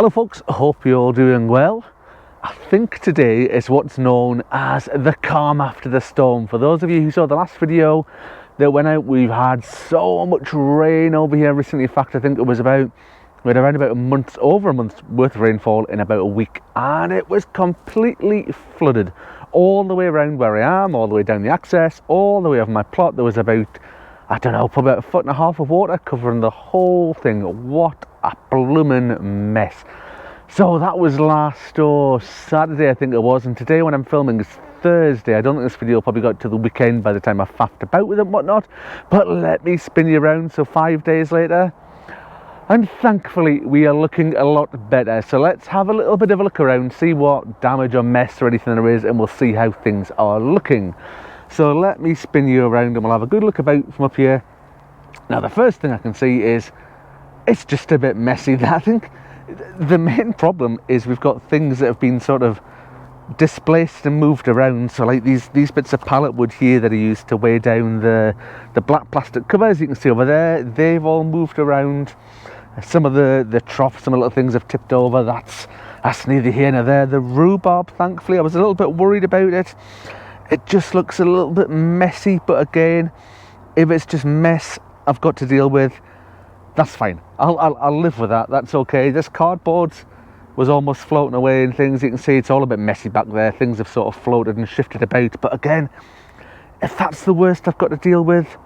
Hello folks, hope you're all doing well. I think today is what's known as the calm after the storm. For those of you who saw the last video that went out, we've had so much rain over here recently. In fact, I think it was we had around about over a month's worth of rainfall in about a week, and it was completely flooded all the way around where I am, all the way down the access, all the way over my plot. There was about, I don't know, probably about 1.5 foot of water covering the whole thing. What a blooming mess. So that was last Saturday, I think it was, and today when I'm filming is Thursday. I don't think this video probably got to the weekend by the time I faffed about with it and whatnot, but let me spin you around. So 5 days later, and thankfully we are looking a lot better. So let's have a little bit of a look around, see what damage or mess or anything there is, and we'll see how things are looking. So let me spin you around and we'll have a good look about from up here. Now the first thing I can see is it's just a bit messy. I think the main problem is we've got things that have been sort of displaced and moved around. So like these bits of pallet wood here that are used to weigh down the black plastic covers, you can see over there, they've all moved around. Some of the troughs, some of the little things have tipped over. That's neither here nor there. The rhubarb, thankfully, I was a little bit worried about it. It just looks a little bit messy, but again, if it's just mess I've got to deal with, that's fine. I'll live with that. That's okay. This cardboard was almost floating away and things. You can see it's all a bit messy back there. Things have sort of floated and shifted about. But again, if that's the worst I've got to deal with,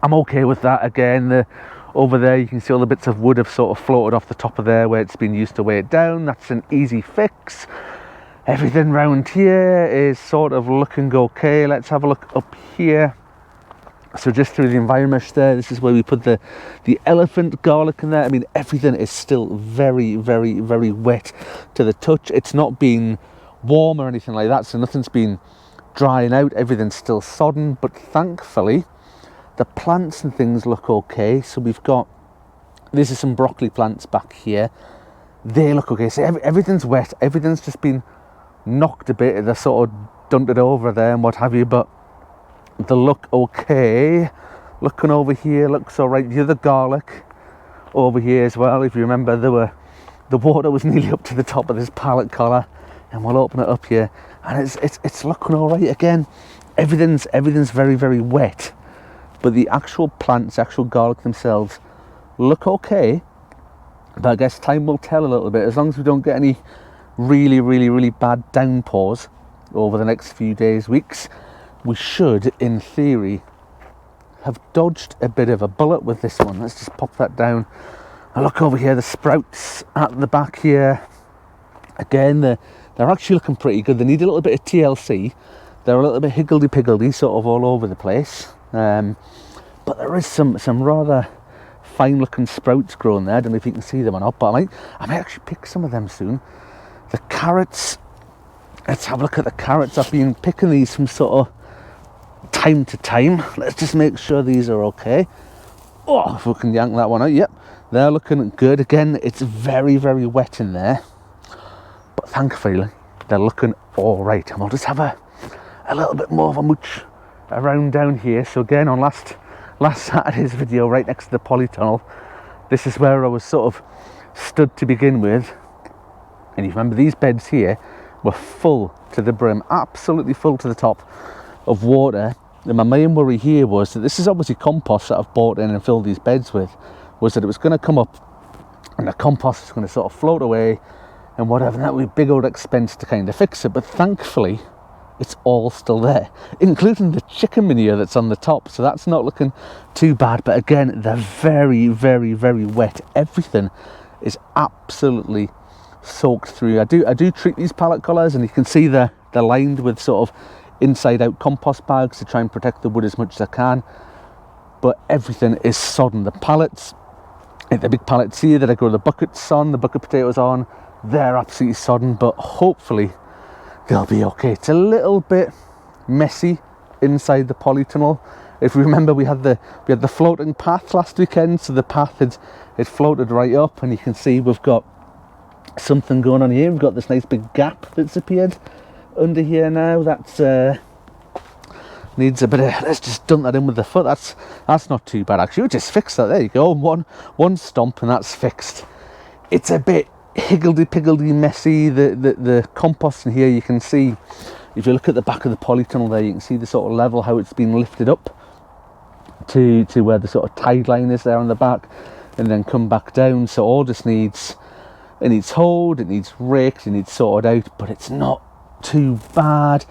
I'm okay with that. Again, over there you can see all the bits of wood have sort of floated off the top of there where it's been used to weigh it down. That's an easy fix. Everything round here is sort of looking okay. Let's have a look up here. So just through the environment there, this is where we put the elephant garlic in there. I mean, everything is still very, very, very wet to the touch. It's not been warm or anything like that, so nothing's been drying out. Everything's still sodden, but thankfully the plants and things look okay. So we've got, this is some broccoli plants back here. They look okay. So everything's wet. Everything's just been knocked a bit. They're sort of dunted over there and what have you, but they look okay. Looking over here looks all right. The other garlic over here as well, if you remember, the water was nearly up to the top of this pallet collar, and we'll open it up here, and it's looking all right. Again, everything's very, very wet, but the actual plants, actual garlic themselves look okay. But I guess time will tell a little bit. As long as we don't get any really, really, really bad downpours over the next few days, weeks, we should, in theory, have dodged a bit of a bullet with this one. Let's just pop that down. And look over here, the sprouts at the back here. Again, they're actually looking pretty good. They need a little bit of TLC. They're a little bit higgledy-piggledy, sort of all over the place. But there is some rather fine-looking sprouts growing there. I don't know if you can see them or not, but I might actually pick some of them soon. The carrots, let's have a look at the carrots. I've been picking these from sort of time to time. Let's just make sure these are okay. Oh, if we can yank that one out. Yep, they're looking good. Again, it's very, very wet in there, but thankfully they're looking all right. And we'll just have a little bit more of a mooch around down here. So again, on last Saturday's video, right next to the Polytunnel, this is where I was sort of stood to begin with. And you remember these beds here were full to the brim, absolutely full to the top of water. And my main worry here was that this is obviously compost that I've bought in and filled these beds with, was that it was going to come up and the compost was going to sort of float away and whatever, and that would be a big old expense to kind of fix it. But thankfully it's all still there, including the chicken manure that's on the top, so that's not looking too bad. But again, they're very, very, very wet. Everything is absolutely soaked through. I do treat these pallet collars, and you can see they're lined with sort of inside out compost bags to try and protect the wood as much as I can, but everything is sodden. The pallets, the big pallets here that I grow the buckets on, the bucket potatoes on, they're absolutely sodden, but hopefully they'll be okay. It's a little bit messy inside the polytunnel. If you remember, we had the floating path last weekend, so the path had floated right up, and you can see we've got something going on here. We've got this nice big gap that's appeared under here now. That's needs a bit of, let's just dump that in with the foot. That's not too bad actually. We just fixed that. There you go, one stomp and that's fixed. It's a bit higgledy-piggledy messy. The compost in here, you can see, if you look at the back of the polytunnel there, you can see the sort of level, how it's been lifted up to where the sort of tide line is there on the back, and then come back down. So all just needs, it needs hoed, it needs raked, it needs sorted out, but it's not too bad.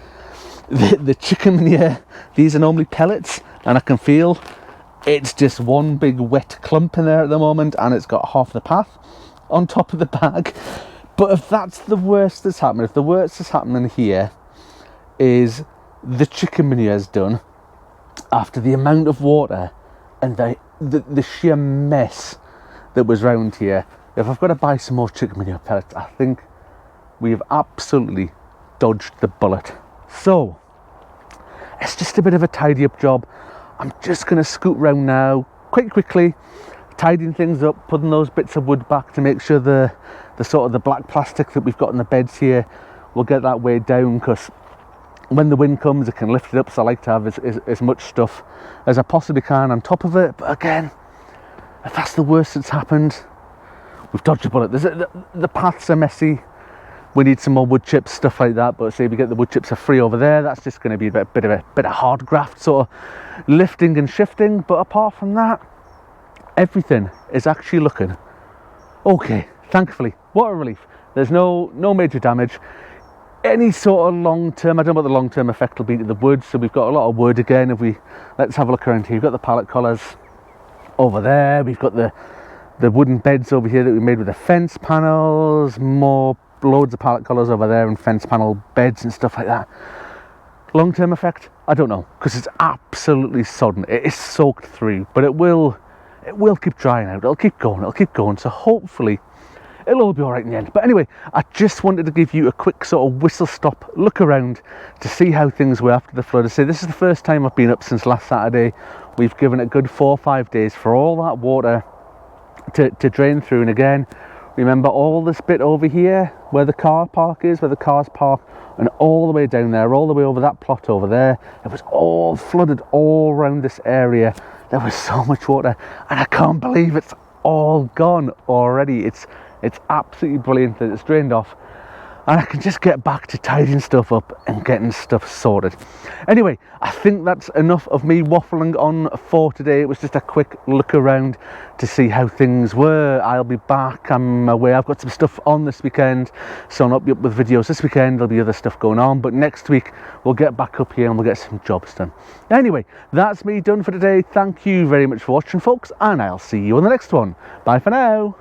The chicken manure, these are normally pellets, and I can feel it's just one big wet clump in there at the moment, and it's got half the path on top of the bag. But if that's the worst that's happening, if the worst that's happening here is the chicken manure is done, after the amount of water and the sheer mess that was round here, if I've got to buy some more chicken manure pellets, I think we've absolutely dodged the bullet. So it's just a bit of a tidy up job. I'm just going to scoot round now quite quickly, tidying things up, putting those bits of wood back to make sure the sort of the black plastic that we've got in the beds here, we'll get that weighed down, because when the wind comes it can lift it up. So I like to have as much stuff as I possibly can on top of it. But again, if that's the worst that's happened, we've dodged a bullet. The paths are messy, we need some more wood chips, stuff like that. But say we get the wood chips for free over there, that's just going to be a bit of hard graft sort of lifting and shifting. But apart from that, everything is actually looking okay, thankfully. What a relief. There's no major damage. Any sort of long-term, I don't know what the long-term effect will be to the wood. So we've got a lot of wood again. Let's have a look around here. We've got the pallet collars over there, we've got the wooden beds over here that we made with the fence panels, more loads of pallet collars over there and fence panel beds and stuff like that. Long-term effect, I don't know, because it's absolutely sodden. It is soaked through, but it will keep drying out. It'll keep going. So hopefully it'll all be all right in the end. But anyway, I just wanted to give you a quick sort of whistle stop look around to see how things were after the flood. I say this is the first time I've been up since last Saturday. We've given it a good 4 or 5 days for all that water to drain through. And again, remember all this bit over here where the car park is, where the cars park, and all the way down there, all the way over that plot over there, it was all flooded all around this area. There was so much water, and I can't believe it's all gone already. It's absolutely brilliant that it's drained off, and I can just get back to tidying stuff up and getting stuff sorted. Anyway, I think that's enough of me waffling on for today. It was just a quick look around to see how things were. I'll be back, I'm away, I've got some stuff on this weekend, so I'll not be up with videos this weekend. There'll be other stuff going on, but next week we'll get back up here and we'll get some jobs done. Anyway, that's me done for today. Thank you very much for watching, folks, and I'll see you on the next one. Bye for now.